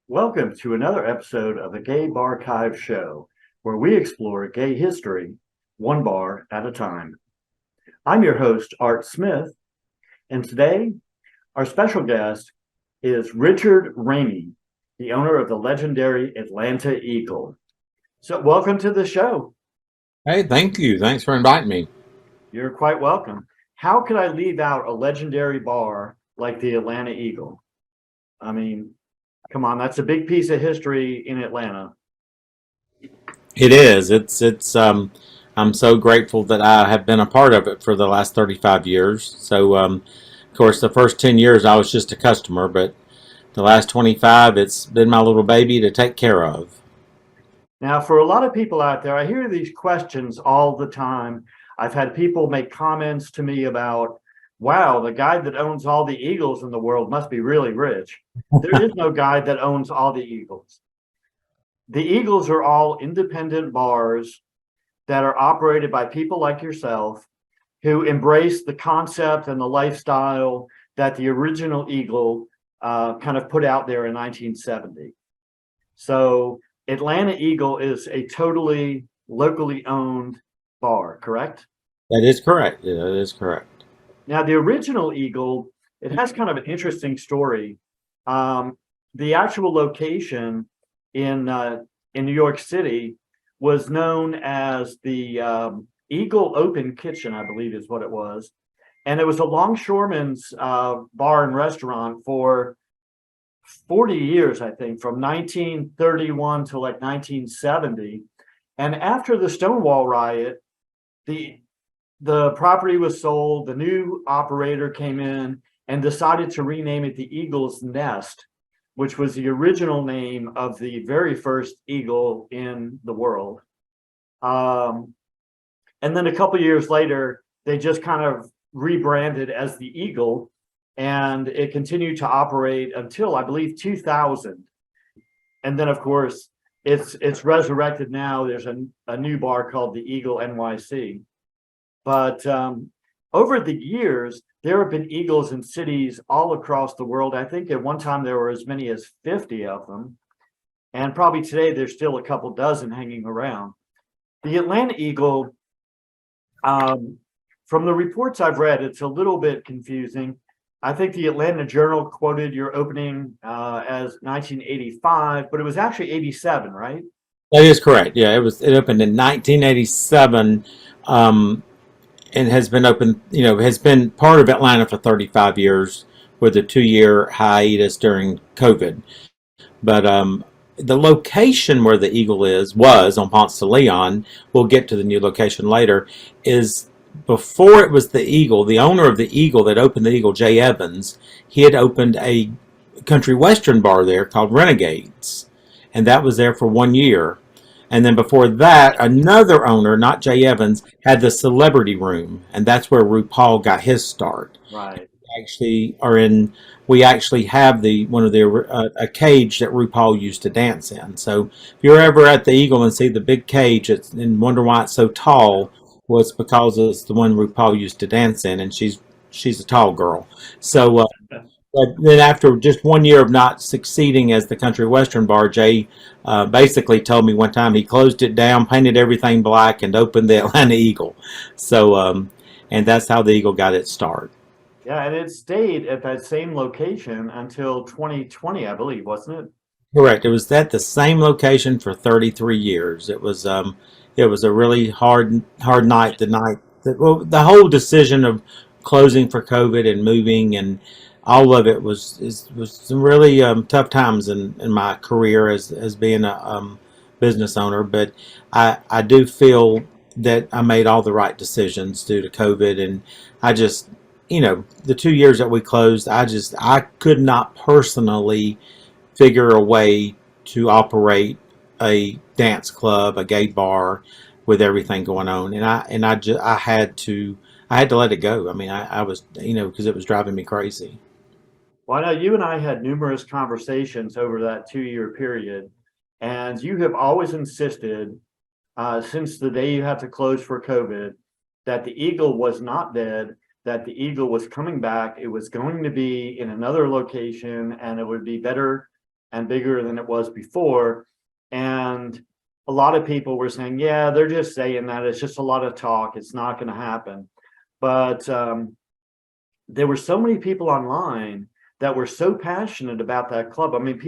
Welcome to another episode of the Gay Barchive Show, where we explore gay history one bar at a time. I'm your host, Art Smith, and today our special guest is Richard Ramey, the owner of the legendary Atlanta Eagle. So welcome to the show. Hey, thank you. Thanks for inviting me. You're quite welcome. How could I leave out a legendary bar like the Atlanta Eagle? I mean, come on, that's a big piece of history in Atlanta. It is. I'm so grateful that I have been a part of it for the last 35 years. Of course, the first 10 years I was just a customer, but the last 25, it's been my little baby to take care of. Now, for a lot of people out there, I hear these questions all the time. I've had people make comments to me about, wow, the guy that owns all the Eagles in the world must be really rich. There is no guy that owns all the Eagles. The Eagles are all independent bars that are operated by people like yourself who embrace the concept and the lifestyle that the original Eagle kind of put out there in 1970. So Atlanta Eagle is a totally locally owned bar, correct? That is correct. Yeah, that is correct. Now, the original Eagle, it has kind of an interesting story. The actual location in New York City was known as the Eagle Open Kitchen, I believe is what it was. And it was a longshoreman's bar and restaurant for 40 years, I think, from 1931 to like 1970. And after the Stonewall riot, the property was sold. The new operator came in and decided to rename it the Eagle's Nest, which was the original name of the very first eagle in the world. And then a couple years later, they just kind of rebranded as the Eagle, and it continued to operate until I believe 2000. And then, of course, it's resurrected now. There's a new bar called the Eagle NYC. But over the years, there have been Eagles in cities all across the world. I think at one time there were as many as 50 of them. And probably today there's still a couple dozen hanging around. The Atlanta Eagle, from the reports I've read, it's a little bit confusing. I think the Atlanta Journal quoted your opening as 1985, but it was actually 87, right? That is correct. Yeah, it opened in 1987. And has been open, has been part of Atlanta for 35 years with a 2-year hiatus during COVID. But the location where the Eagle was on Ponce de Leon, we'll get to the new location later, is before it was the Eagle, the owner of the Eagle that opened the Eagle, Jay Evans, he had opened a country western bar there called Renegades. And that was there for 1 year. And then before that, another owner, not Jay Evans, had the Celebrity Room, and that's where RuPaul got his start. Right. We actually have a cage that RuPaul used to dance in. So if you're ever at the Eagle and see the big cage and wonder why it's so tall, well, it's because it's the one RuPaul used to dance in, and she's a tall girl. So but then after just 1 year of not succeeding as the country western bar, Jay basically told me one time he closed it down, painted everything black, and opened the Atlanta Eagle. And that's how the Eagle got its start. Yeah, and it stayed at that same location until 2020, I believe, wasn't it? Correct. It was at the same location for 33 years. It was a really hard night. The whole decision of closing for COVID and moving and all of it was some really tough times in my career as being a business owner. But I do feel that I made all the right decisions due to COVID, and I just the 2 years that we closed, I could not personally figure a way to operate a dance club, a gay bar, with everything going on, I had to let it go. I mean, I was because it was driving me crazy. Well, I know you and I had numerous conversations over that 2-year period, and you have always insisted, since the day you had to close for COVID, that the Eagle was not dead, that the Eagle was coming back. It was going to be in another location, and it would be better and bigger than it was before. And a lot of people were saying, yeah, they're just saying that. It's just a lot of talk. It's not going to happen. But there were so many people online that were so passionate about that club. I mean,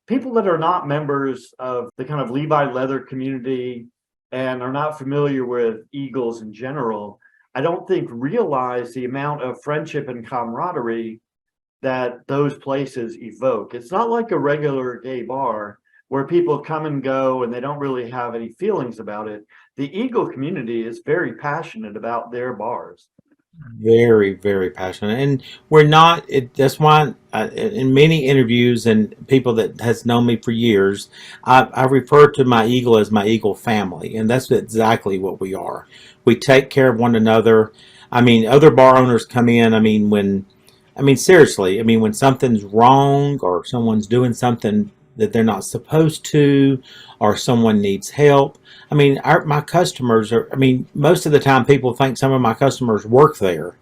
people that are not members of the kind of Levi leather community and are not familiar with Eagles in general, I don't think realize the amount of friendship and camaraderie that those places evoke. It's not like a regular gay bar where people come and go and they don't really have any feelings about it. The Eagle community is very passionate about their bars. Very, very passionate, and we're not. That's why in many interviews and people that has known me for years, I refer to my Eagle as my Eagle family, and that's exactly what we are. We take care of one another. I mean, other bar owners come in. I mean, seriously. I mean, when something's wrong or someone's doing something that they're not supposed to, or someone needs help. I mean, my customers are, I mean, most of the time people think some of my customers work there.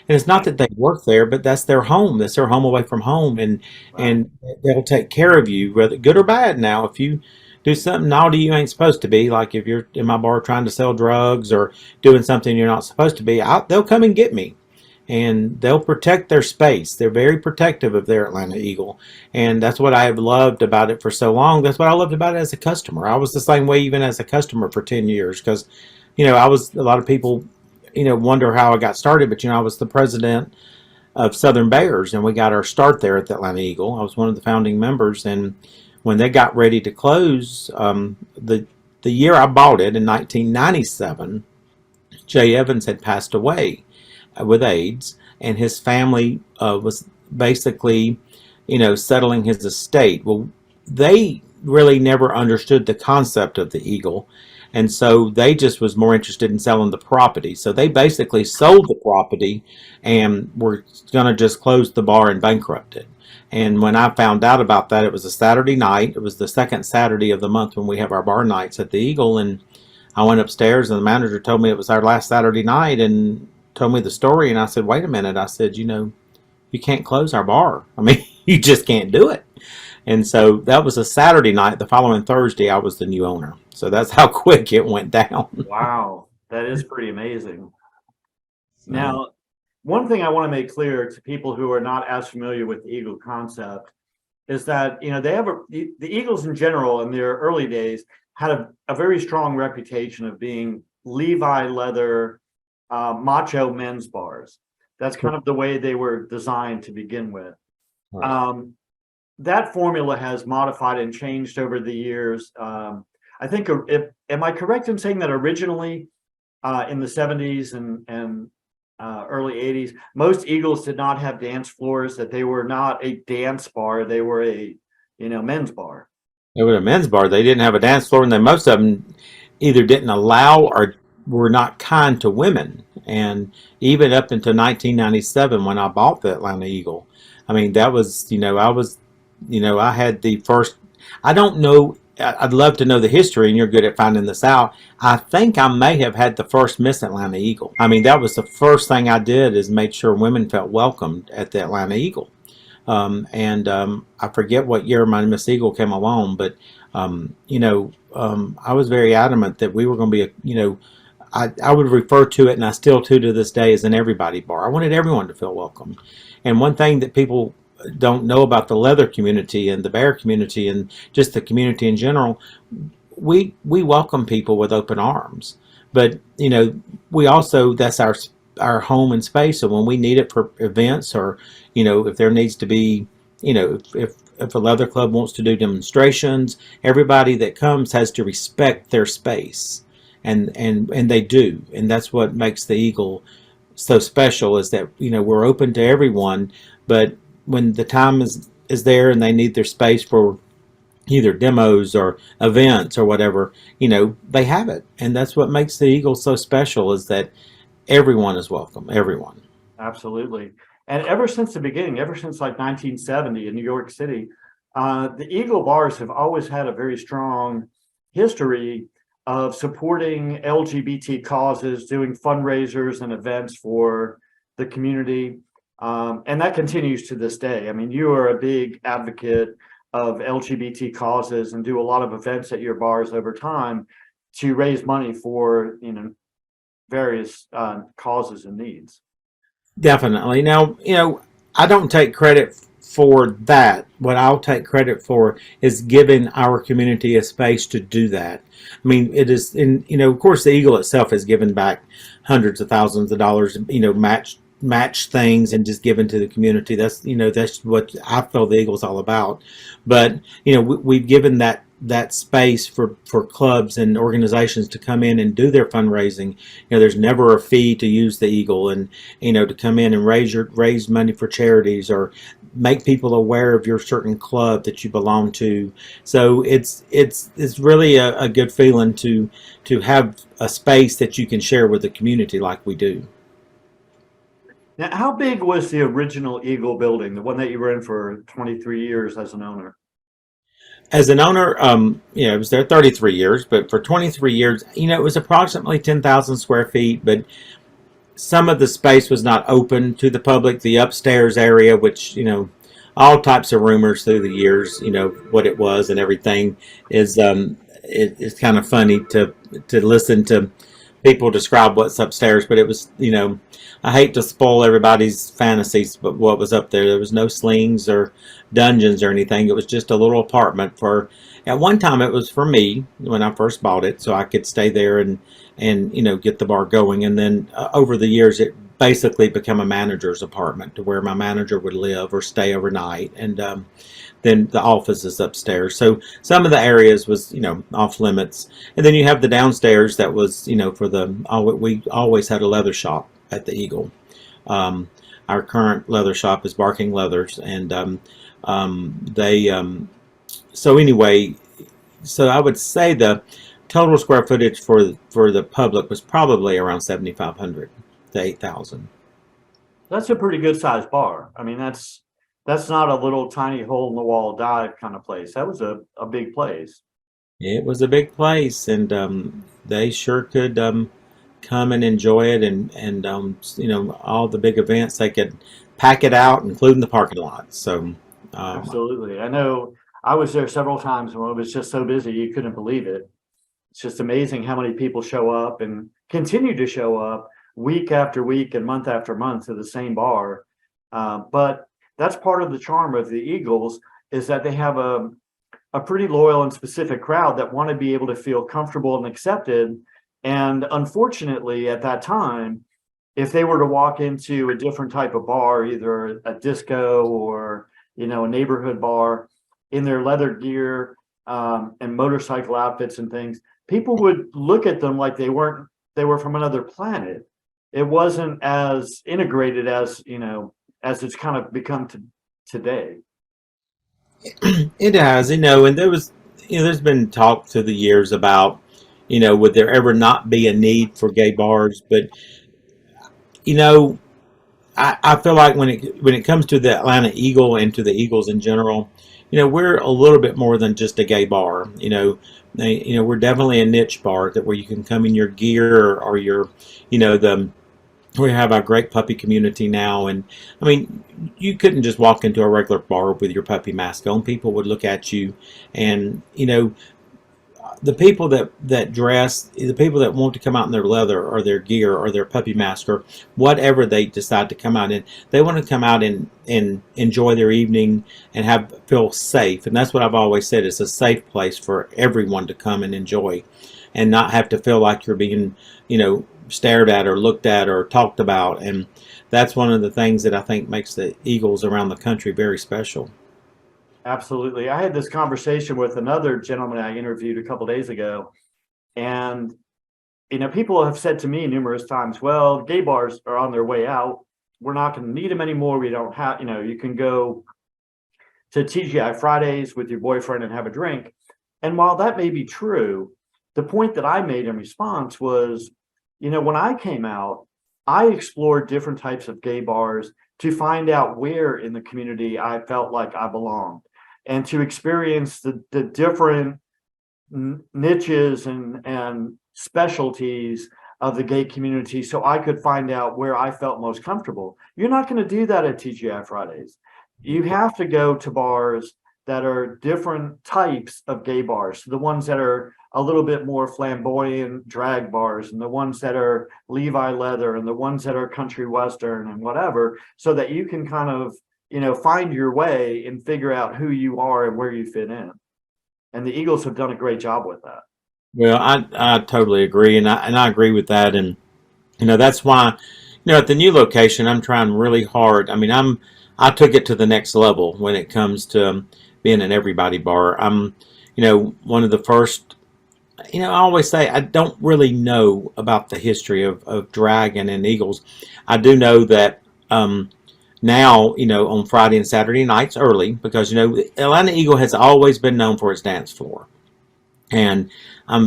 And it's not Right. that they work there, but that's their home. That's their home away from home. Right. And they'll take care of you, whether good or bad. Now, if you do something naughty you ain't supposed to be, like if you're in my bar trying to sell drugs or doing something you're not supposed to be, they'll come and get me. And they'll protect their space. They're very protective of their Atlanta Eagle. And that's what I have loved about it for so long. That's what I loved about it as a customer. I was the same way even as a customer for 10 years because, I was, a lot of people, wonder how I got started, but, I was the president of Southern Bears and we got our start there at the Atlanta Eagle. I was one of the founding members. And when they got ready to close, the year I bought it in 1997, Jay Evans had passed away with AIDS, and his family was basically, settling his estate. Well, they really never understood the concept of the Eagle, and so they just was more interested in selling the property. So they basically sold the property and were going to just close the bar and bankrupt it. And when I found out about that, it was a Saturday night. It was the second Saturday of the month when we have our bar nights at the Eagle, and I went upstairs and the manager told me it was our last Saturday night and told me the story. And I said, wait a minute. I said, you can't close our bar. I mean, you just can't do it. And so that was a Saturday night. The following Thursday, I was the new owner. So that's how quick it went down. Wow, that is pretty amazing. So, Now, one thing I want to make clear to people who are not as familiar with the Eagle concept is that, they have the Eagles in general in their early days had a very strong reputation of being Levi leather, macho men's bars. That's kind of the way they were designed to begin with. right. That formula has modified and changed over the years. I think, am I correct in saying that originally in the 70s and early 80s, most Eagles did not have dance floors, that they were not a dance bar, they were a, men's bar. It was a men's bar. They didn't have a dance floor, and most of them either didn't allow or were not kind to women. And even up until 1997, when I bought the Atlanta Eagle, I mean, that was, I had the first, I don't know, I'd love to know the history, and you're good at finding this out. I think I may have had the first Miss Atlanta Eagle. I mean, that was the first thing I did is made sure women felt welcomed at the Atlanta Eagle. I forget what year my Miss Eagle came along, but I was very adamant that we were going to be I would refer to it, and I still to this day, as an everybody bar. I wanted everyone to feel welcome. And one thing that people don't know about the leather community and the bear community and just the community in general, we welcome people with open arms. But we also, that's our home and space. So when we need it for events, or if there needs to be, if a leather club wants to do demonstrations, everybody that comes has to respect their space, and they do. And that's what makes the Eagle so special, is that we're open to everyone. But when the time is there and they need their space for either demos or events or whatever, they have it. And that's what makes the Eagle so special, is that everyone is welcome. Everyone. Absolutely. And ever since the beginning, ever since like 1970 in New York City, the Eagle bars have always had a very strong history of supporting LGBT causes, doing fundraisers and events for the community. And that continues to this day. I mean, you are a big advocate of LGBT causes and do a lot of events at your bars over time to raise money for, various causes and needs. Definitely. Now, I don't take credit for that. What I'll take credit for is giving our community a space to do that. I mean, it is of course, the Eagle itself has given back hundreds of thousands of dollars, match things and just given to the community. That's what I feel the Eagle's all about. But, we've given that space for clubs and organizations to come in and do their fundraising. There's never a fee to use the Eagle, and to come in and raise money for charities or make people aware of your certain club that you belong to. So it's really a good feeling to have a space that you can share with the community like we do. Now, how big was the original Eagle building, the one that you were in for 23 years as an owner? As an owner, it was there 33 years, but for 23 years, it was approximately 10,000 square feet, but some of the space was not open to the public. The upstairs area, which, all types of rumors through the years, what it was and everything is, it's kind of funny to listen to people describe what's upstairs, but it was, I hate to spoil everybody's fantasies, but what was up there was no slings or dungeons or anything. It was just a little apartment at one time it was for me when I first bought it, so I could stay there and get the bar going. And then over the years, it basically became a manager's apartment to where my manager would live or stay overnight. And then the office is upstairs. So some of the areas was, off limits. And then you have the downstairs that was, we always had a leather shop at the Eagle. Our current leather shop is Barking Leathers, and so I would say the total square footage for the public was probably around 7,500 to 8,000. That's a pretty good sized bar. I mean, that's not a little tiny hole in the wall dive kind of place. That was a big place. It was a big place, and they sure could come and enjoy it, and all the big events they could pack it out, including the parking lot. So absolutely, I know I was there several times when it was just so busy you couldn't believe it. It's just amazing how many people show up and continue to show up week after week and month after month to the same bar. But that's part of the charm of the Eagles, is that they have a pretty loyal and specific crowd that want to be able to feel comfortable and accepted. And unfortunately, at that time, if they were to walk into a different type of bar, either a disco or a neighborhood bar, in their leather gear and motorcycle outfits and things, people would look at them like they were from another planet. It wasn't as integrated as it's kind of become today. It has, and there's been talk through the years about, would there ever not be a need for gay bars? But, I feel like when it comes to the Atlanta Eagle and to the Eagles in general, we're a little bit more than just a gay bar. We're definitely a niche bar where you can come in your gear or your, we have a great puppy community now, and I mean, you couldn't just walk into a regular bar with your puppy mask on. People would look at you, and the people that dress, the people that want to come out in their leather or their gear or their puppy mask or whatever they decide to come out in, they want to come out and enjoy their evening and feel safe. And that's what I've always said. It's a safe place for everyone to come and enjoy, and not have to feel like you're being, stared at or looked at or talked about. And that's one of the things that I think makes the Eagles around the country very special. Absolutely. I had this conversation with another gentleman I interviewed a couple days ago, and people have said to me numerous times, well, gay bars are on their way out. We're not going to need them anymore. We don't have, you can go to TGI Fridays with your boyfriend and have a drink. And while that may be true, the point that I made in response was, when I came out, I explored different types of gay bars to find out where in the community I felt like I belonged, and to experience the different niches and specialties of the gay community, so I could find out where I felt most comfortable. You're not going to do that at TGI Fridays. You have to go to bars that are different types of gay bars. The ones that are a little bit more flamboyant drag bars, and the ones that are Levi leather, and the ones that are country western and whatever, so that you can kind of, find your way and figure out who you are and where you fit in. And the Eagles have done a great job with that. Well, I totally agree, and I agree with that, and that's why at the new location I'm trying really hard. I mean, I took it to the next level when it comes to being an everybody bar. I'm one of the first. I always say I don't really know about the history of Dragon and Eagles. I do know that now, on Friday and Saturday nights early, because Atlanta Eagle has always been known for its dance floor. And I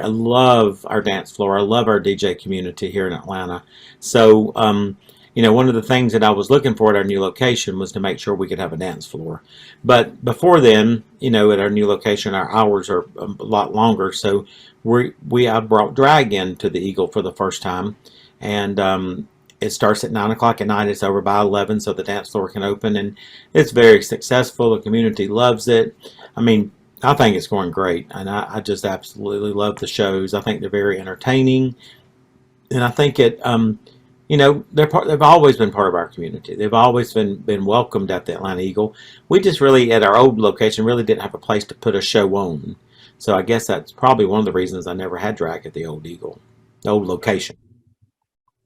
love our dance floor. I love our DJ community here in Atlanta. So, one of the things that I was looking for at our new location was to make sure we could have a dance floor. But before then, at our new location, our hours are a lot longer. So I brought drag into the Eagle for the first time, and it starts at 9 o'clock at night. It's over by 11, so the dance floor can open, and it's very successful. The community loves it. I mean, I think it's going great, and I just absolutely love the shows. I think they're very entertaining, and I think they've always been part of our community. They've always been welcomed at the Atlanta Eagle. We just really, at our old location, really didn't have a place to put a show on. So I guess that's probably one of the reasons I never had drag at the old Eagle, the old location.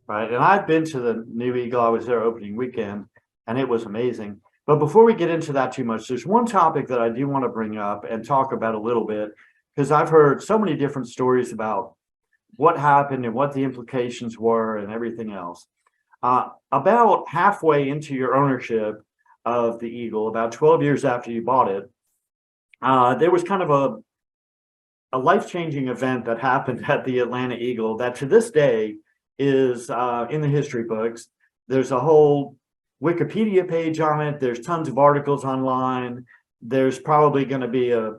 Right, and I've been to the new Eagle. I was there opening weekend, and it was amazing. But before we get into that too much, there's one topic that I do want to bring up and talk about a little bit, because I've heard so many different stories about what happened and what the implications were and everything else. About halfway into your ownership of the Eagle, about 12 years after you bought it, there was kind of a life-changing event that happened at the Atlanta Eagle that to this day is in the history books. There's a whole Wikipedia page on it. There's tons of articles online. There's probably going to be a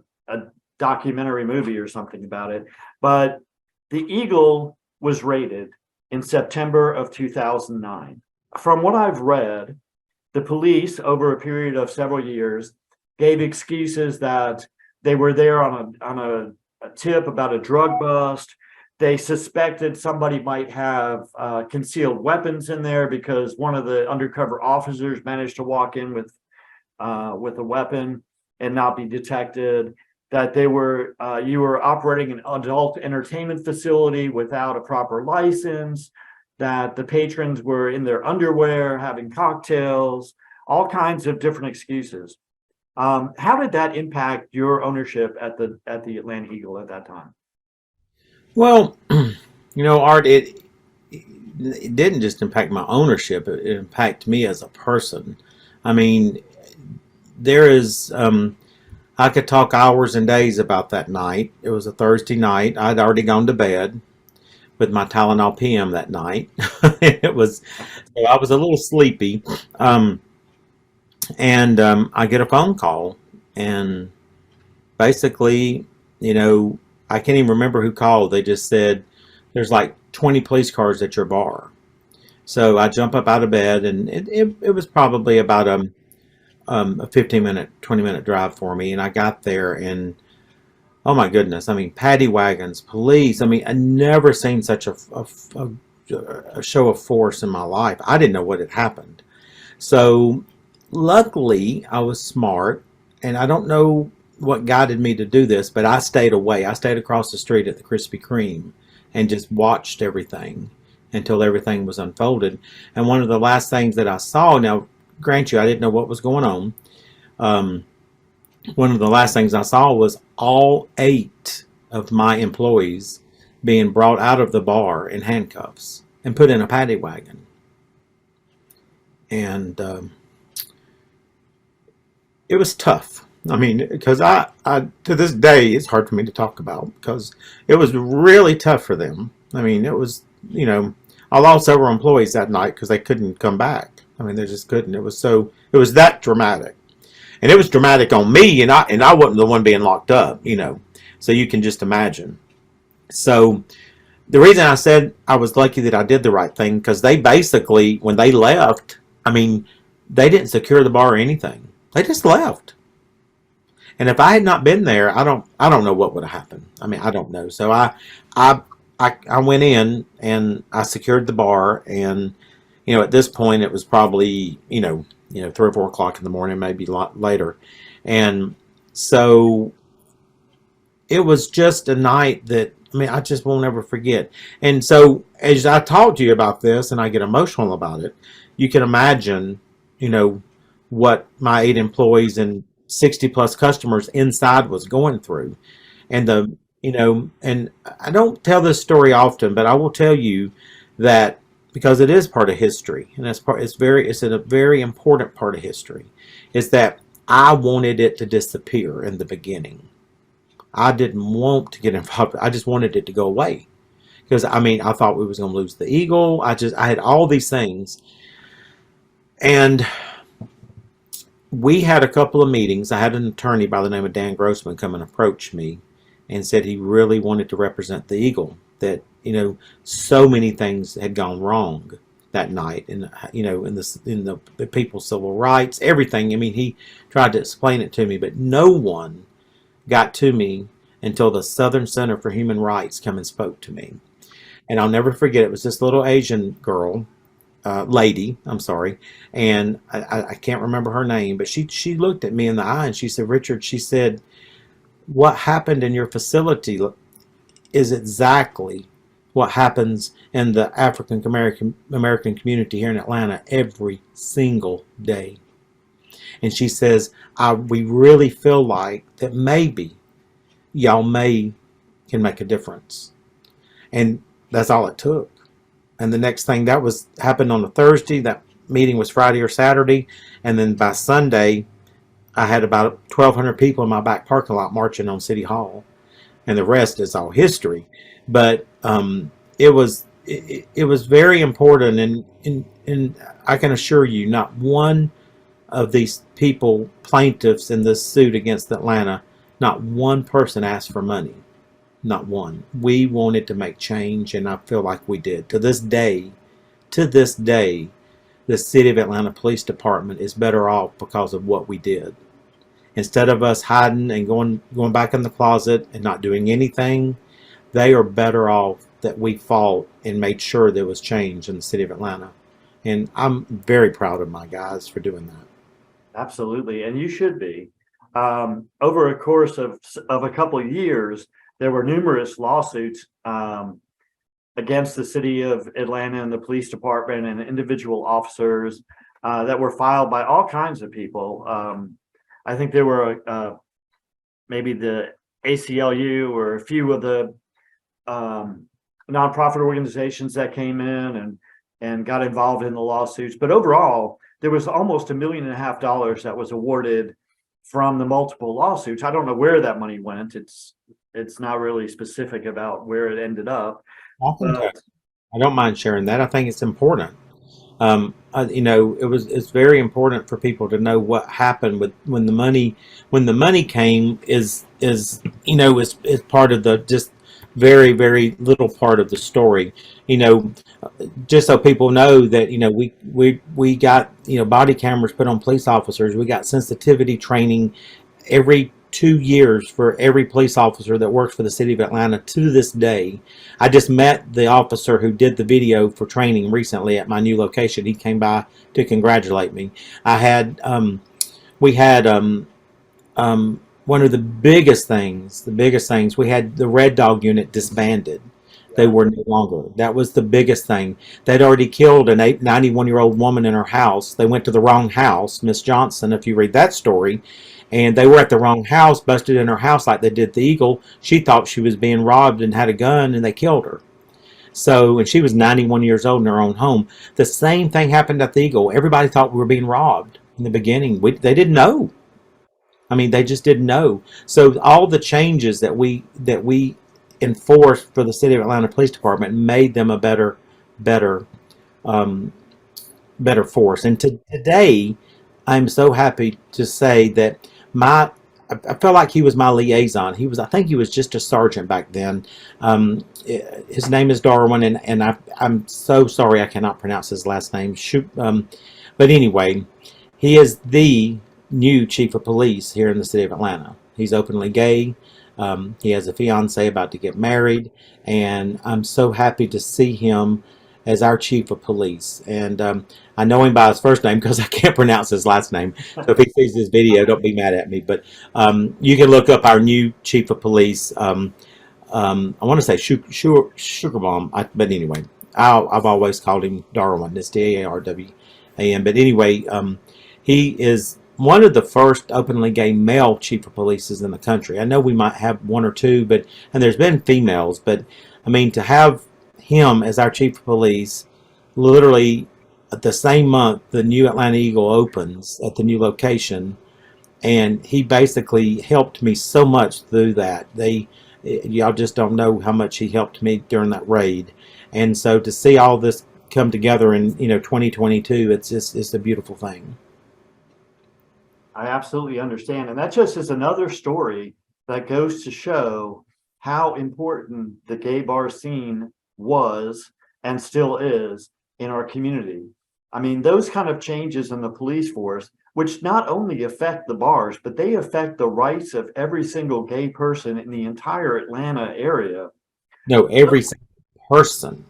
documentary movie or something about it. But the Eagle was raided in September of 2009. From what I've read, the police, over a period of several years, gave excuses that they were there on a tip about a drug bust. They suspected somebody might have concealed weapons in there because one of the undercover officers managed to walk in with a weapon and not be detected. That you were operating an adult entertainment facility without a proper license. That the patrons were in their underwear having cocktails. All kinds of different excuses. How did that impact your ownership at the Atlanta Eagle at that time? Well, Art, it didn't just impact my ownership, it impacted me as a person. I mean, there is, I could talk hours and days about that night. It was a Thursday night. I'd already gone to bed with my Tylenol PM that night. So I was a little sleepy. And I get a phone call, and basically, I can't even remember who called. They just said, there's like 20 police cars at your bar. So I jump up out of bed, and it was probably about a 15-minute, 20-minute drive for me. And I got there, and oh my goodness, I mean, paddy wagons, police. I mean, I never seen such a show of force in my life. I didn't know what had happened. So luckily, I was smart, and I don't know what guided me to do this, but I stayed away. I stayed across the street at the Krispy Kreme and just watched everything until everything was unfolded. And one of the last things that I saw, now, grant you, I didn't know what was going on. One of the last things I saw was all 8 of my employees being brought out of the bar in handcuffs and put in a paddy wagon. And it was tough. I mean, because I to this day, it's hard for me to talk about because it was really tough for them. I mean, it was, I lost several employees that night because they couldn't come back. I mean, they just couldn't. It was that dramatic. And it was dramatic on me, and I wasn't the one being locked up, So you can just imagine. So the reason I said I was lucky that I did the right thing, because they basically, when they left, I mean, they didn't secure the bar or anything. They just left. And if I had not been there, I don't know what would have happened. I mean, I don't know. So I, I went in and I secured the bar, and at this point it was probably 3 or 4 o'clock in the morning, maybe a lot later, and so it was just a night that, I mean, I just won't ever forget. And so as I talk to you about this and I get emotional about it, you can imagine, what my 8 employees and 60 plus customers inside was going through. And and I don't tell this story often, but I will tell you that because it is part of history, and it's a very important part of history, is that I wanted it to disappear in the beginning. I didn't want to get involved. I just wanted it to go away because, I mean, I thought we was going to lose the eagle. I had all these things, and we had a couple of meetings. I had an attorney by the name of Dan Grossman come and approach me and said he really wanted to represent the eagle, that so many things had gone wrong that night, and in the people's civil rights, everything. I mean, he tried to explain it to me, but no one got to me until the Southern Center for Human Rights come and spoke to me. And I'll never forget, it was this little Asian girl, lady, I'm sorry, and I can't remember her name, but she looked at me in the eye and she said, "Richard," she said, "what happened in your facility is exactly what happens in the African American community here in Atlanta every single day." And she says, "we really feel like that maybe y'all can make a difference." And that's all it took. And the next thing happened on a Thursday. That meeting was Friday or Saturday. And then by Sunday, I had about 1,200 people in my back parking lot marching on City Hall. And the rest is all history. But it was very important. And I can assure you, not one of these people, plaintiffs in this suit against Atlanta, not one person asked for money. Not one. We wanted to make change, and I feel like we did. To this day, the City of Atlanta Police Department is better off because of what we did. Instead of us hiding and going back in the closet and not doing anything, they are better off that we fought and made sure there was change in the City of Atlanta. And I'm very proud of my guys for doing that. Absolutely, and you should be. Over a course of a couple of years, there were numerous lawsuits against the city of Atlanta and the police department and individual officers that were filed by all kinds of people. I think there were maybe the ACLU or a few of the nonprofit organizations that came in and got involved in the lawsuits. But overall, there was almost $1.5 million that was awarded from the multiple lawsuits. I don't know where that money went. It's not really specific about where it ended up. I don't mind sharing that. I think it's important. It's very important for people to know what happened when the money came is part of the just very, very little part of the story. Just so people know that, we got, body cameras put on police officers. We got sensitivity training every 2 years for every police officer that works for the city of Atlanta to this day. I just met the officer who did the video for training recently at my new location. He came by to congratulate me. We had one of the biggest things, we had the Red Dog unit disbanded. They were no longer. That was the biggest thing. They'd already killed an 91-year-old woman in her house. They went to the wrong house, Miss Johnson, if you read that story. And they were at the wrong house, busted in her house like they did the Eagle. She thought she was being robbed and had a gun, and they killed her. So, and she was 91 years old in her own home. The same thing happened at the Eagle. Everybody thought we were being robbed in the beginning. They didn't know. I mean, they just didn't know. So all the changes that we enforced for the City of Atlanta Police Department made them a better force. And today, I'm so happy to say that I felt like he was my liaison. I think he was just a sergeant back then. His name is Darwin, and I'm so sorry I cannot pronounce his last name. But anyway, he is the new chief of police here in the city of Atlanta. He's openly gay. He has a fiance about to get married, and I'm so happy to see him as our chief of police. And I know him by his first name because I can't pronounce his last name. So if he sees this video, don't be mad at me. But you can look up our new chief of police. I want to say Sugar Bomb, but anyway, I've always called him Darwin. It's Darwam. But anyway, he is one of the first openly gay male chief of police in the country. I know we might have one or two, and there's been females, but I mean, to have him as our chief of police, literally at the same month the new Atlanta Eagle opens at the new location, and he basically helped me so much through that. Y'all just don't know how much he helped me during that raid, and so to see all this come together in 2022, it's a beautiful thing. I absolutely understand. And that just is another story that goes to show how important the gay bar scene was and still is in our community. I mean, those kind of changes in the police force, which not only affect the bars, but they affect the rights of every single gay person in the entire Atlanta area. No, every single person.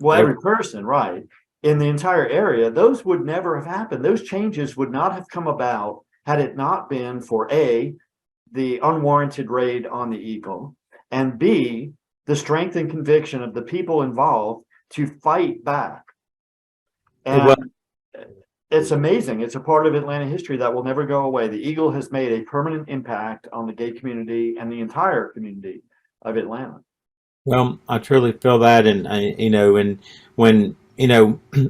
Well, every person, right, in the entire area, those would never have happened. Those changes would not have come about had it not been for A, the unwarranted raid on the Eagle, and B, the strength and conviction of the people involved to fight back. And it's amazing. It's a part of Atlanta history that will never go away. The Eagle has made a permanent impact on the gay community and the entire community of Atlanta. Well, I truly feel that, and and when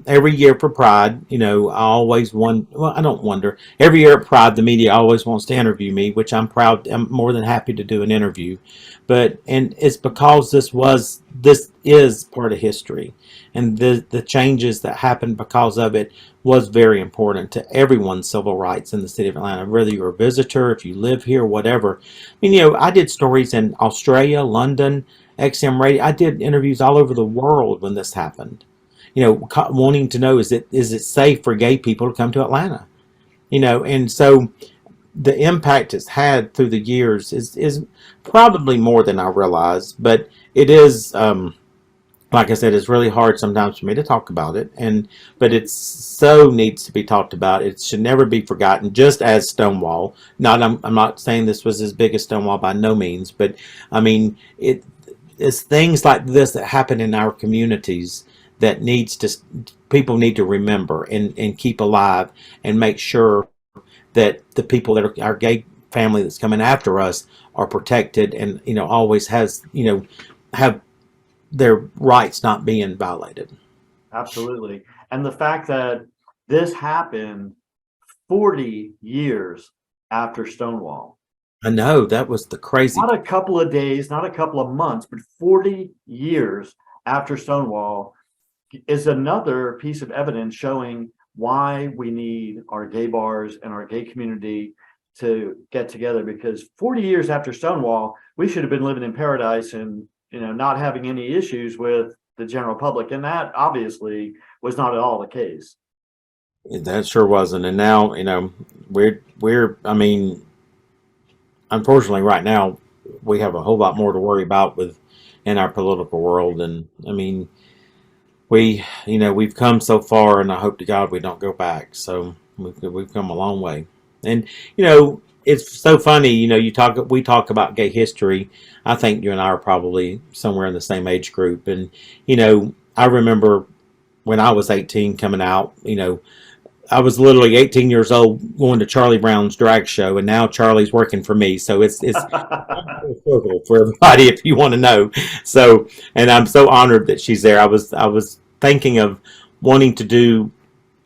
every year for Pride, I always I don't wonder. Every year at Pride, the media always wants to interview me, which I'm proud. I'm more than happy to do an interview, and it's because this is part of history, and the changes that happened because of it was very important to everyone's civil rights in the city of Atlanta, whether you're a visitor, if you live here, whatever. I mean, I did stories in Australia, London, XM Radio. I did interviews all over the world when this happened. Wanting to know, is it safe for gay people to come to Atlanta? And so the impact it's had through the years is probably more than I realize, but it is, like I said, it's really hard sometimes for me to talk about it, but it so needs to be talked about. It should never be forgotten, just as Stonewall. I'm not saying this was as big as Stonewall by no means, but I mean, it's things like this that happen in our communities that people need to remember and keep alive, and make sure that the people that are our gay family that's coming after us are protected, and always have their rights not being violated. Absolutely. And the fact that this happened 40 years after Stonewall. I know, that was the crazy. Not a couple of days, not a couple of months, but 40 years after Stonewall is another piece of evidence showing why we need our gay bars and our gay community to get together. Because 40 years after Stonewall, we should have been living in paradise and not having any issues with the general public, and that obviously was not at all the case. That sure wasn't. And now we're I mean, unfortunately right now we have a whole lot more to worry about in our political world. And I mean, we've come so far, and I hope to God we don't go back. So we've come a long way. And it's so funny, we talk about gay history. I think you and I are probably somewhere in the same age group. And I remember when I was 18 coming out, I was literally 18 years old going to Charlie Brown's drag show, and now Charlie's working for me. So it's for everybody if you want to know. So, and I'm so honored that she's there. I was thinking of wanting to do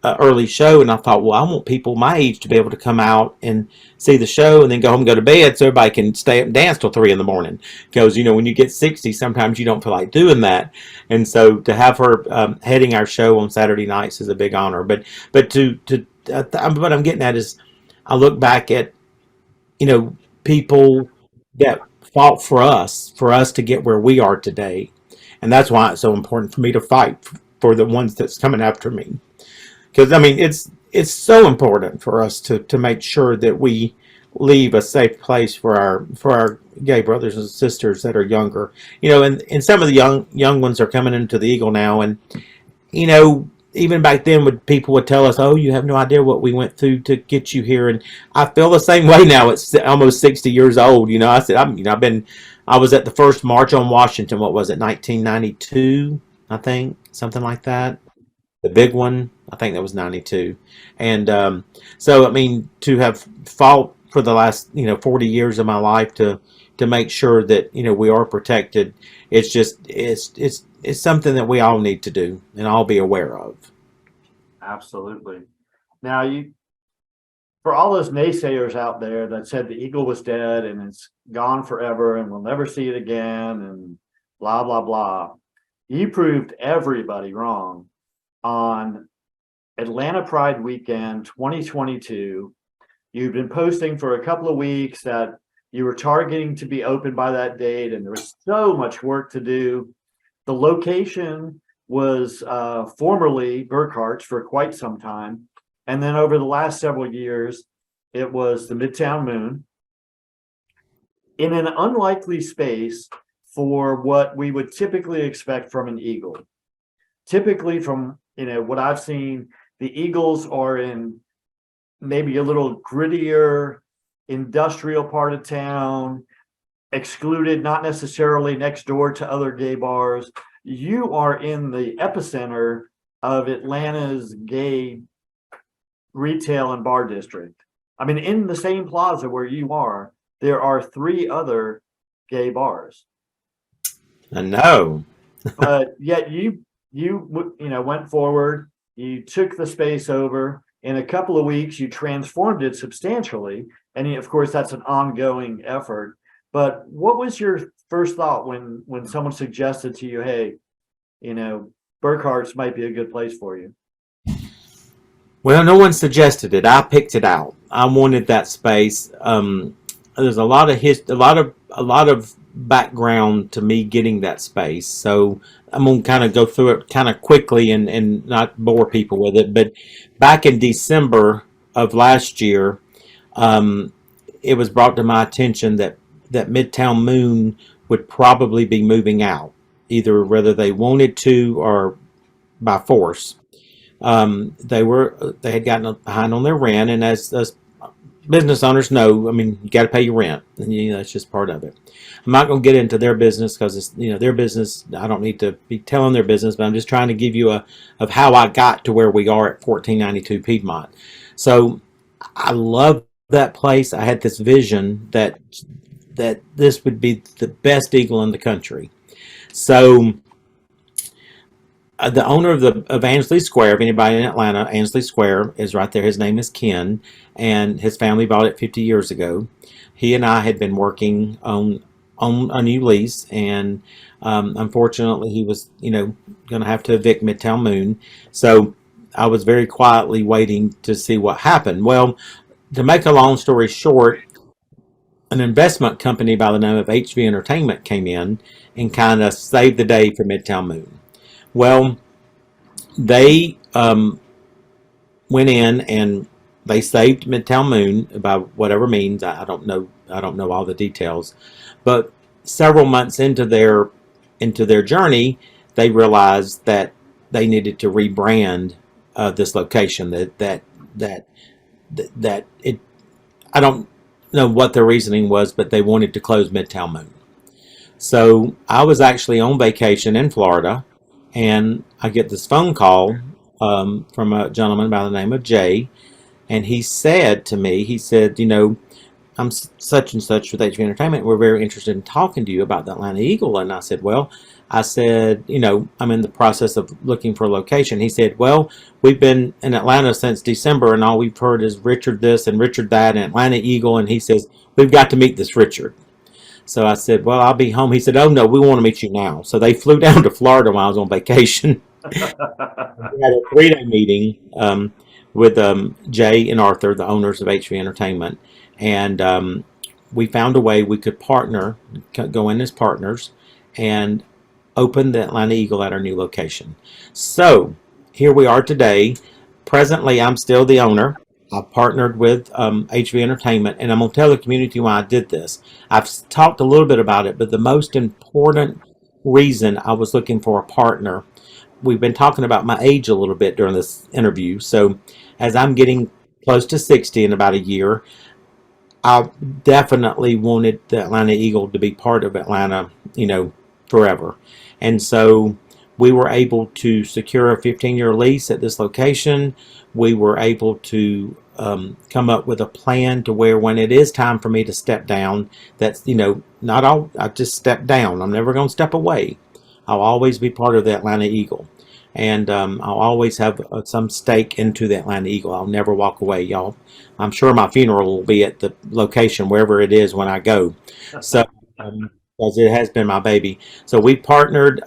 an early show, and I thought, well, I want people my age to be able to come out and see the show and then go home and go to bed so everybody can stay up and dance till 3 a.m. Because when you get 60, sometimes you don't feel like doing that. And so to have her heading our show on Saturday nights is a big honor. But what I'm getting at is, I look back at people that fought for us to get where we are today, and that's why it's so important for me to fight for the ones that's coming after me. Because I mean, it's so important for us to make sure that we leave a safe place for our gay brothers and sisters that are younger. And some of the young ones are coming into the Eagle now, and even back then, people would tell us, "Oh, you have no idea what we went through to get you here." And I feel the same way now. It's almost 60 years old. I said, I was at the first March on Washington. What was it, 1992? I think something like that. The big one, I think that was 92. And so, I mean, to have fought for the last 40 years of my life to make sure that we are protected, it's something that we all need to do and all be aware of. Absolutely. Now, for all those naysayers out there that said the Eagle was dead and it's gone forever and we'll never see it again and blah, blah, blah, you proved everybody wrong on Atlanta Pride Weekend 2022. You've been posting for a couple of weeks that you were targeting to be open by that date, and there was so much work to do. The location was formerly Burkhart's for quite some time. And then over the last several years, it was the Midtown Moon, in an unlikely space for what we would typically expect from an Eagle. Typically from what I've seen, the Eagles are in maybe a little grittier industrial part of town, excluded, not necessarily next door to other gay bars. You are in the epicenter of Atlanta's gay retail and bar district. I mean, in the same plaza where you are, there are 3 other gay bars. I know. But yet you went forward, you took the space over. In a couple of weeks, you transformed it substantially. And of course, that's an ongoing effort. But what was your first thought when someone suggested to you, hey, Burkhart's might be a good place for you? Well, no one suggested it. I picked it out. I wanted that space. There's a lot of background to me getting that space. So I'm going to kind of go through it kind of quickly and not bore people with it. But back in December of last year, it was brought to my attention that Midtown Moon would probably be moving out, either whether they wanted to or by force. They had gotten behind on their rent, and as business owners know, I mean, you got to pay your rent, and that's just part of it. I'm not going to get into their business because it's their business. I don't need to be telling their business, but I'm just trying to give you of how I got to where we are at 1492 Piedmont. So I love that place. I had this vision that this would be the best Eagle in the country. So the owner of Ansley Square, if anybody in Atlanta, Ansley Square is right there. His name is Ken, and his family bought it 50 years ago. He and I had been working on a new lease, and unfortunately, he was going to have to evict Midtown Moon. So I was very quietly waiting to see what happened. Well, to make a long story short, an investment company by the name of HV Entertainment came in and kind of saved the day for Midtown Moon. Well, they went in and they saved Midtown Moon by whatever means. I don't know all the details, but several months into their journey, they realized that they needed to rebrand this location. That it. I don't know what their reasoning was, but they wanted to close Midtown Moon. So I was actually on vacation in Florida, and I get this phone call from a gentleman by the name of Jay, and he said to me, I'm such and such with HV Entertainment. We're very interested in talking to you about the Atlanta Eagle. And I said, I'm in the process of looking for a location. He said, well, we've been in Atlanta since December, and all we've heard is Richard this and Richard that and Atlanta Eagle. And he says, we've got to meet this Richard. So I said, well, I'll be home. He said, oh, no, we want to meet you now. So they flew down to Florida while I was on vacation. We had a 3-day meeting with Jay and Arthur, the owners of HV Entertainment. And we found a way we could go in as partners, and open the Atlanta Eagle at our new location. So here we are today. Presently, I'm still the owner. I partnered with HV Entertainment, and I'm going to tell the community why I did this. I've talked a little bit about it, but the most important reason I was looking for a partner, we've been talking about my age a little bit during this interview. So as I'm getting close to 60 in about a year, I definitely wanted the Atlanta Eagle to be part of Atlanta, forever. And so we were able to secure a 15-year lease at this location. We were able to come up with a plan to where when it is time for me to step down, that's, not all, I just step down. I'm never going to step away. I'll always be part of the Atlanta Eagle. And I'll always have some stake into the Atlanta Eagle. I'll never walk away, y'all. I'm sure my funeral will be at the location, wherever it is when I go. So, because it has been my baby. So we partnered.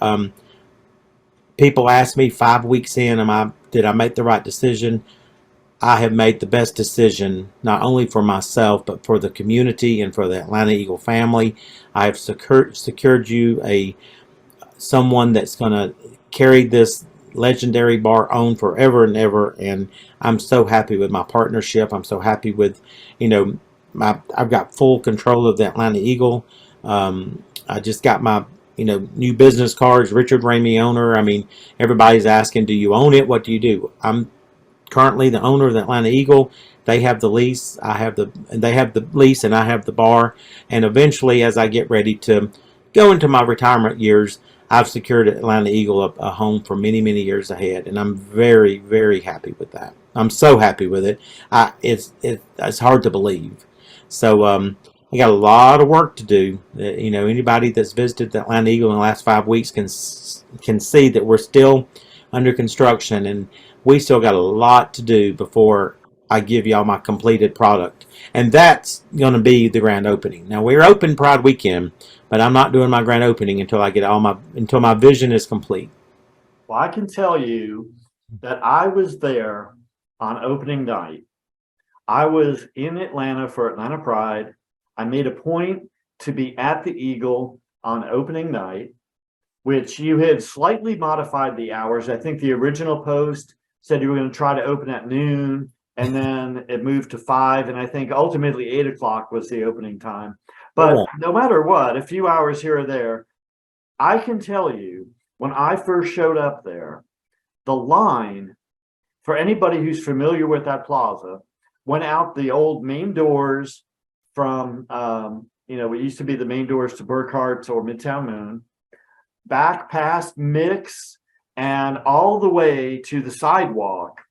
People ask me 5 weeks in, did I make the right decision? I have made the best decision, not only for myself, but for the community and for the Atlanta Eagle family. I have secured you someone that's going to carry this legendary bar on forever and ever, and I'm so happy with my partnership. I'm so happy with, I've got full control of the Atlanta Eagle. I just got my new business cards, Richard Ramey owner. I mean, everybody's asking, do you own it? What do you do? I'm currently the owner of the Atlanta Eagle. They have the lease. They have the lease, and I have the bar. And eventually, as I get ready to go into my retirement years, I've secured Atlanta Eagle a home for many, many years ahead, and I'm very, very happy with that. I'm so happy with it. It's hard to believe. So I got a lot of work to do. Anybody that's visited the Atlanta Eagle in the last 5 weeks can see that we're still under construction, and we still got a lot to do before I give y'all my completed product. And that's going to be the grand opening. Now, we're open Pride weekend, but I'm not doing my grand opening until I get until my vision is complete. Well, I can tell you that I was there on opening night. I was in Atlanta for Atlanta Pride. I made a point to be at the Eagle on opening night, which you had slightly modified the hours. I think the original post said you were going to try to open at noon, and then it moved to 5, and I think ultimately 8 o'clock was the opening time. But no matter what, a few hours here or there, I can tell you, when I first showed up there, the line, for anybody who's familiar with that plaza, went out the old main doors from, it used to be the main doors to Burkhart's or Midtown Moon, back past Mix, and all the way to the sidewalk,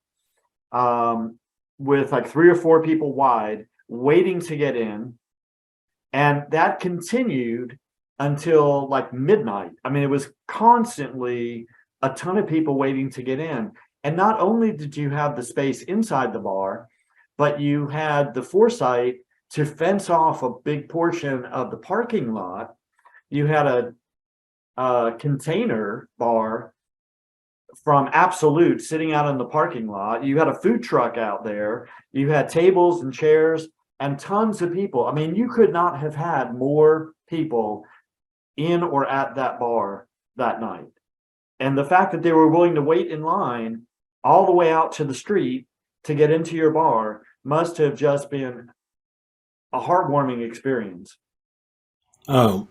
with like 3 or 4 people wide waiting to get in. And that continued until like midnight. I mean, it was constantly a ton of people waiting to get in. And not only did you have the space inside the bar, but you had the foresight to fence off a big portion of the parking lot. You had a container bar from Absolute sitting out in the parking lot. You had a food truck out there. You had tables and chairs and tons of people. I mean, you could not have had more people in or at that bar that night. And the fact that they were willing to wait in line all the way out to the street to get into your bar must have just been a heartwarming experience. Oh,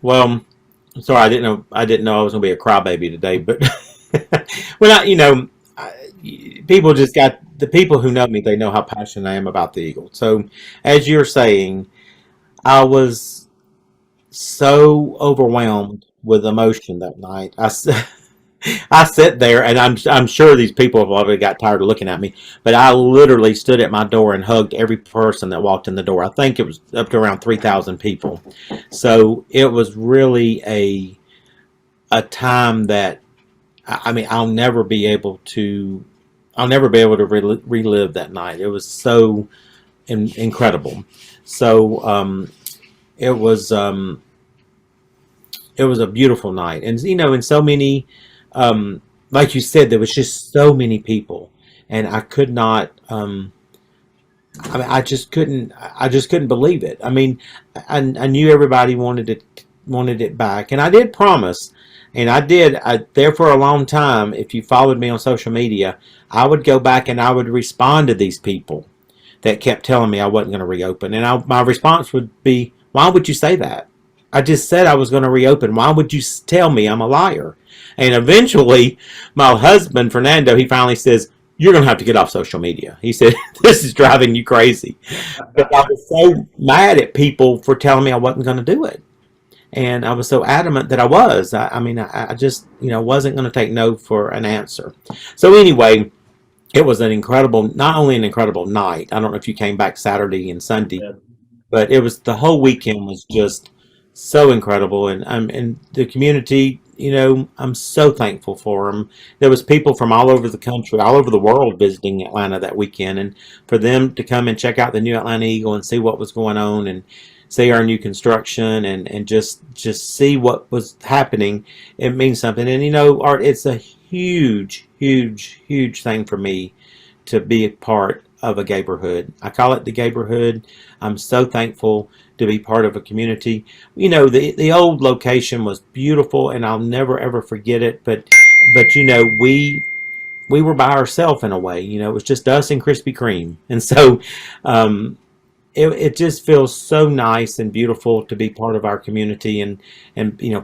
well, sorry, I didn't know I was going to be a crybaby today, but well, people just got, the people who know me, they know how passionate I am about the Eagle. So as you're saying, I was so overwhelmed with emotion that night. I sat there, and I'm sure these people have already got tired of looking at me, but I literally stood at my door and hugged every person that walked in the door. I think it was up to around 3,000 people. So it was really a time that, I mean, I'll never be able to relive that night. It was so incredible. So it was a beautiful night, and and so many, like you said, there was just so many people, and I could not. I mean, I just couldn't believe it. I mean, I knew everybody wanted it back, and I did promise. And there for a long time. If you followed me on social media, I would go back and I would respond to these people that kept telling me I wasn't going to reopen. And my response would be, why would you say that? I just said I was going to reopen. Why would you tell me I'm a liar? And eventually, my husband, Fernando, he finally says, you're going to have to get off social media. He said, this is driving you crazy. But I was so mad at people for telling me I wasn't going to do it. And I was so adamant that I was. I just, wasn't going to take no for an answer. So anyway, it was not only an incredible night. I don't know if you came back Saturday and Sunday, Yeah. but it was the whole weekend was just so incredible. And the community, I'm so thankful for them. There was people from all over the country, all over the world visiting Atlanta that weekend, and for them to come and check out the new Atlanta Eagle and see what was going on and see our new construction and just see what was happening, it means something. And Art, it's a huge, huge, huge thing for me to be a part of a neighborhood. I call it the neighborhood. I'm so thankful to be part of a community. The old location was beautiful, and I'll never ever forget it. But we were by ourselves in a way. It was just us and Krispy Kreme, and so it just feels so nice and beautiful to be part of our community, and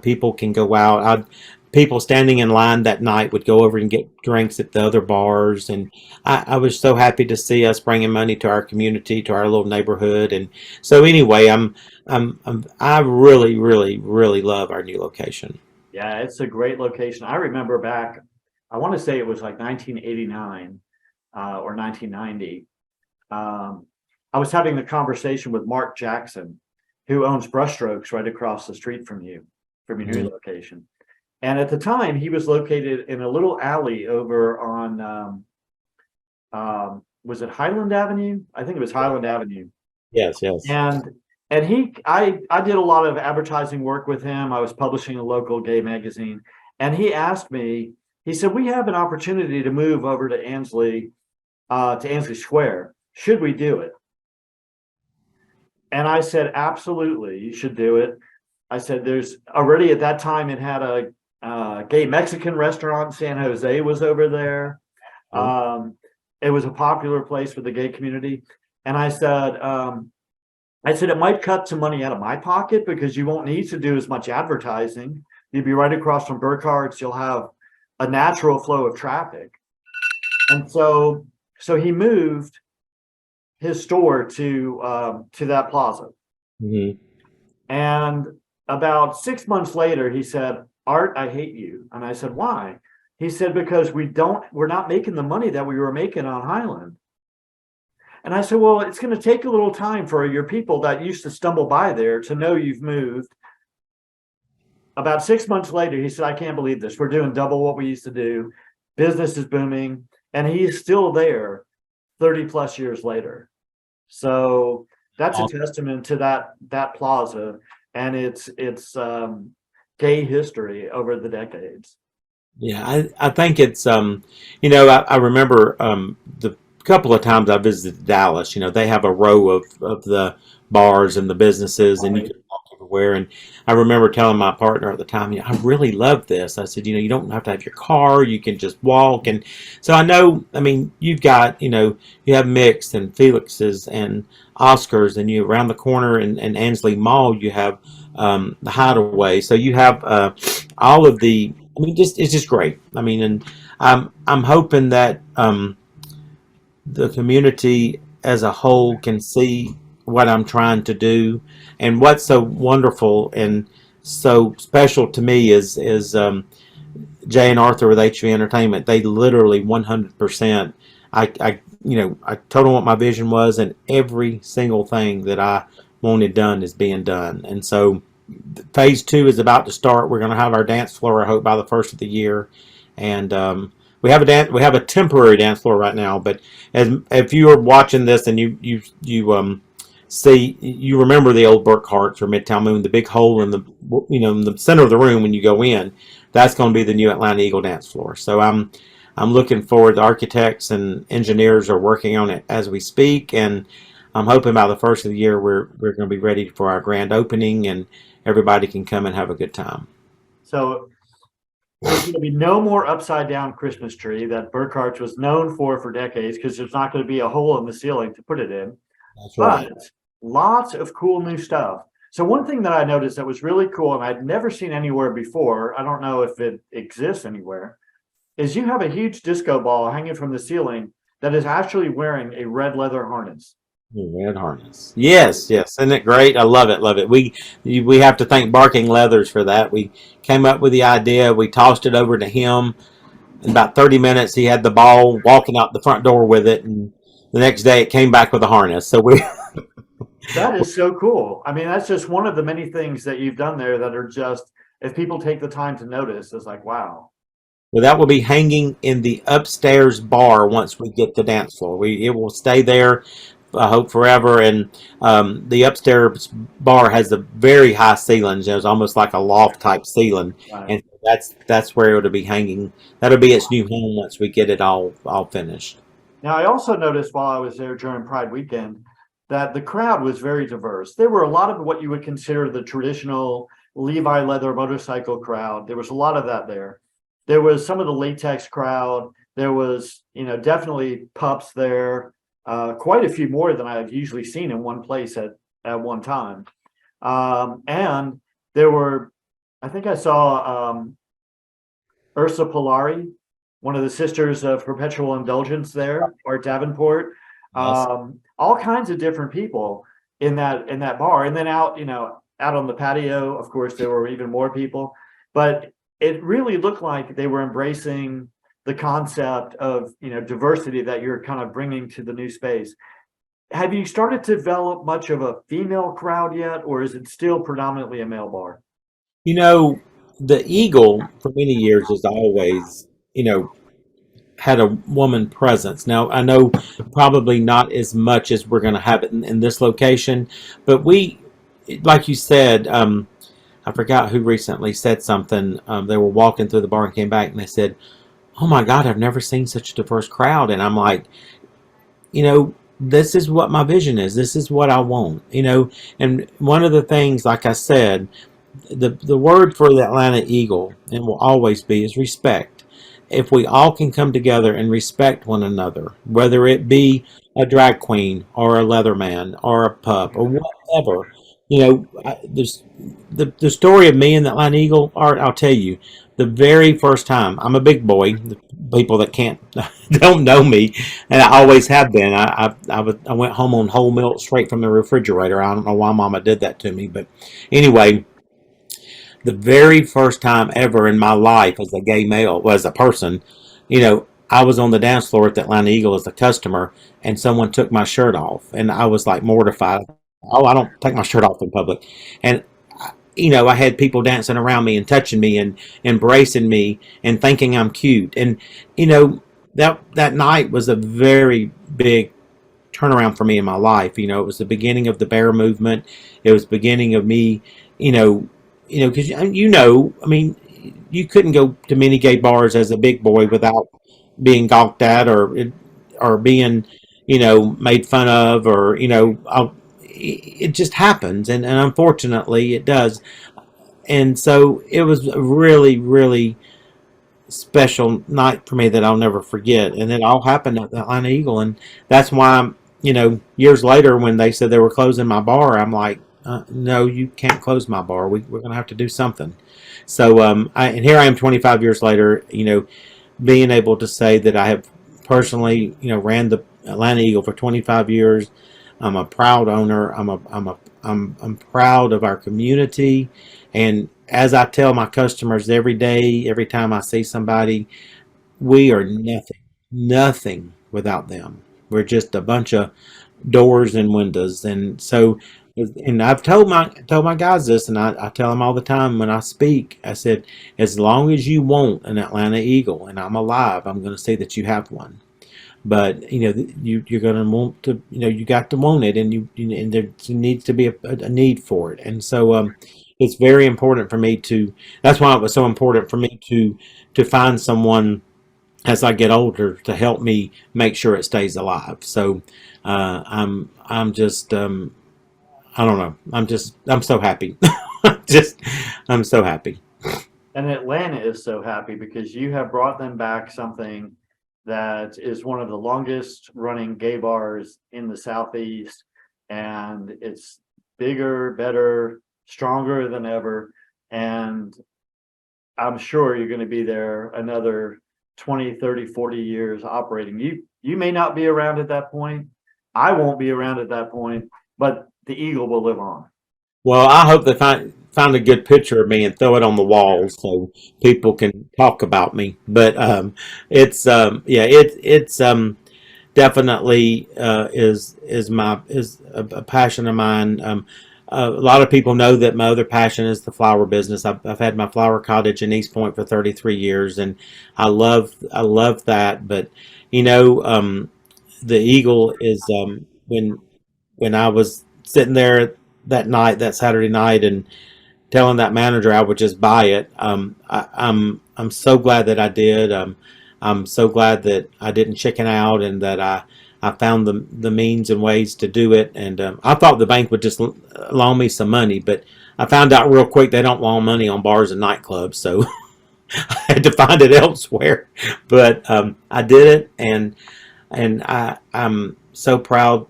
people can go out. People standing in line that night would go over and get drinks at the other bars, and I was so happy to see us bringing money to our community, to our little neighborhood. And so anyway, I really, really, really love our new location. Yeah, it's a great location. I remember back, I want to say it was like 1989 or 1990. I was having the conversation with Mark Jackson, who owns Brushstrokes right across the street from your new location. And at the time, he was located in a little alley over on, was it Highland Avenue? I think it was Highland Avenue. Yes, yes. And I did a lot of advertising work with him. I was publishing a local gay magazine, and he asked me. He said, "We have an opportunity to move over to Ansley Square. Should we do it?" And I said, "Absolutely, you should do it." I said, "There's already at that time it had a gay Mexican restaurant. San Jose was over there. It was a popular place for the gay community." And I said, it might cut some money out of my pocket because you won't need to do as much advertising. You'll be right across from Burkhart's. You'll have a natural flow of traffic. And so he moved his store to that plaza. Mm-hmm. And about 6 months later, he said, "Art, I hate you." And I said, "Why?" He said, "Because we're not making the money that we were making on Highland." And I said, "Well, it's going to take a little time for your people that used to stumble by there to know you've moved." About 6 months later, he said, "I can't believe this. We're doing double what we used to do. Business is booming." And he's still there 30 plus years later. So that's a testament to that plaza and its gay history over the decades. Yeah, I think it's I remember the couple of times I visited Dallas. They have a row of the bars and the businesses, and you can walk everywhere. And I remember telling my partner at the time, I really love this. I said, you don't have to have your car; you can just walk. And so I know. I mean, you've got you have Mixed and Felix's and Oscars, and you around the corner in Ansley Mall, you have the Hideaway. So you have all of the. I mean, it's just great. I mean, and I'm hoping that the community as a whole can see what I'm trying to do. And what's so wonderful and so special to me is Jay and Arthur with HV Entertainment. They literally 100%. I told them what my vision was, and every single thing that I wanted done is being done. And so phase 2 is about to start. We're going to have our dance floor, I hope, by the first of the year. And we have a temporary dance floor right now. But if you are watching this and you see, you remember the old Burkhart's or Midtown Moon, the big hole in the in the center of the room when you go in. That's going to be the new Atlanta Eagle dance floor. So I'm looking forward. The architects and engineers are working on it as we speak, and I'm hoping by the first of the year we're going to be ready for our grand opening, and everybody can come and have a good time. So There's going to be no more upside down Christmas tree that Burkhart's was known for decades because there's not going to be a hole in the ceiling to put it in. That's right. But lots of cool new stuff. So one thing that I noticed that was really cool and I'd never seen anywhere before, I don't know if it exists anywhere, is you have a huge disco ball hanging from the ceiling that is actually wearing a red leather harness. The red harness. Yes, yes. Isn't it great? I love it, love it. We have to thank Barking Leathers for that. We came up with the idea. We tossed it over to him. In about 30 minutes, he had the ball walking out the front door with it, and the next day it came back with a harness. So we That is so cool. I mean, that's just one of the many things that you've done there that are just, if people take the time to notice, it's like, wow. well, that will be hanging in the upstairs bar once we get the dance floor. It will stay there, I hope forever. And the upstairs bar has a very high ceiling. There's almost like a loft type ceiling, Right. and that's where it'll be hanging. That'll be its new home once we get it all finished. Now, I also noticed while I was there during Pride weekend that the crowd was very diverse. There were a lot of what you would consider the traditional Levi leather motorcycle crowd. There was a lot of that there. There was some of the latex crowd. There was, definitely pups there. Quite a few more than I've usually seen in one place at one time. And there were, I think I saw Ursa Polari, one of the sisters of Perpetual Indulgence there, Art Davenport. Yes. All kinds of different people in that bar. And then out on the patio, of course, there were even more people. But it really looked like they were embracing the concept of diversity that you're kind of bringing to the new space. Have you started to develop much of a female crowd yet, or is it still predominantly a male bar? You know, the Eagle for many years has always, had a woman presence. Now, I know probably not as much as we're going to have it in this location, but like you said, I forgot who recently said something. They were walking through the bar and came back and they said, "Oh my God, I've never seen such a diverse crowd." And I'm like, this is what my vision is. This is what I want, And one of the things, like I said, the word for the Atlanta Eagle, and will always be, is respect. If we all can come together and respect one another, whether it be a drag queen or a leatherman or a pup or whatever, there's the story of me and the Atlanta Eagle. Art, I'll tell you, the very first time, I'm a big boy. The people that can't don't know me, and I always have been. I went home on whole milk straight from the refrigerator. I don't know why Mama did that to me, but anyway, the very first time ever in my life as a gay male, well, as a person, I was on the dance floor at the Atlanta Eagle as a customer, and someone took my shirt off, and I was like mortified. Oh, I don't take my shirt off in public, and I had people dancing around me and touching me and embracing me and thinking I'm cute, and that night was a very big turnaround for me in my life. It was the beginning of the bear movement. It was the beginning of me, because I mean, you couldn't go to many gay bars as a big boy without being gawked at or being, made fun of, or it just happens, and unfortunately it does. And so it was a really, really special night for me that I'll never forget. And it all happened at the Atlanta Eagle. And that's why, years later when they said they were closing my bar, I'm like, no, you can't close my bar. We're going to have to do something. So, and here I am 25 years later, being able to say that I have personally, ran the Atlanta Eagle for 25 years. I'm a proud owner. I'm proud of our community. And as I tell my customers every day, every time I see somebody, we are nothing without them. We're just a bunch of doors and windows. And so, and I've told my guys this, and I tell them all the time when I speak. I said, as long as you want an Atlanta Eagle and I'm alive, I'm going to say that you have one. But you're going to want to, you got to want it, and there needs to be a need for it. And so it's very important for me to. That's why it was so important for me to find someone as I get older to help me make sure it stays alive. So I'm just I don't know. I'm so happy. just I'm so happy. And Atlanta is so happy because you have brought them back something that is one of the longest running gay bars in the Southeast. And it's bigger, better, stronger than ever. And I'm sure you're going to be there another 20, 30, 40 years operating. You may not be around at that point. I won't be around at that point, but the Eagle will live on. Well, I hope they find a good picture of me and throw it on the wall so people can talk about me. But it's yeah, it's definitely is a passion of mine. A lot of people know that my other passion is the flower business. I've had my flower cottage in East Point for 33 years, and I love that. But you know, the Eagle is when I was sitting there that night, that Saturday night, and telling that manager I would just buy it. I'm so glad that I did. I'm so glad that I didn't chicken out and that I found the means and ways to do it. And I thought the bank would just loan me some money, but I found out real quick they don't loan money on bars and nightclubs, so I had to find it elsewhere. But I did it, and I'm so proud,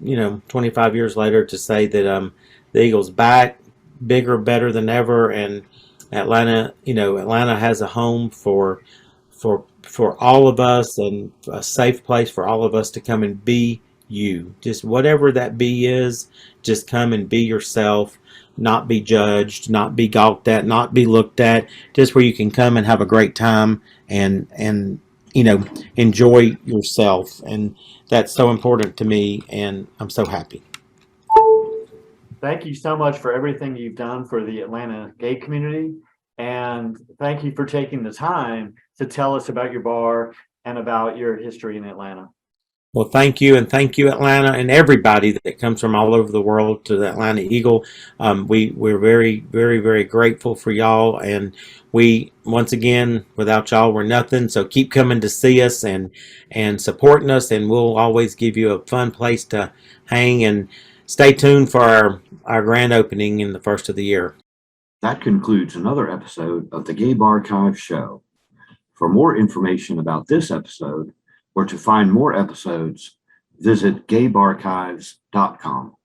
25 years later, to say that the Eagles back, bigger, better than ever, and Atlanta has a home for all of us, and a safe place for all of us to come and be you. Just whatever that be is, just come and be yourself, not be judged, not be gawked at, not be looked at, just where you can come and have a great time and enjoy yourself. And that's so important to me, and I'm so happy. Thank you so much for everything you've done for the Atlanta gay community. And thank you for taking the time to tell us about your bar and about your history in Atlanta. Well, thank you, and thank you, Atlanta, and everybody that comes from all over the world to the Atlanta Eagle. We're very, very, very grateful for y'all, and we, once again, without y'all, we're nothing. So keep coming to see us and supporting us, and we'll always give you a fun place to hang. And stay tuned for our grand opening in the first of the year. That concludes another episode of the Gay Barchive Show. For more information about this episode, or to find more episodes, visit gaybarchives.com.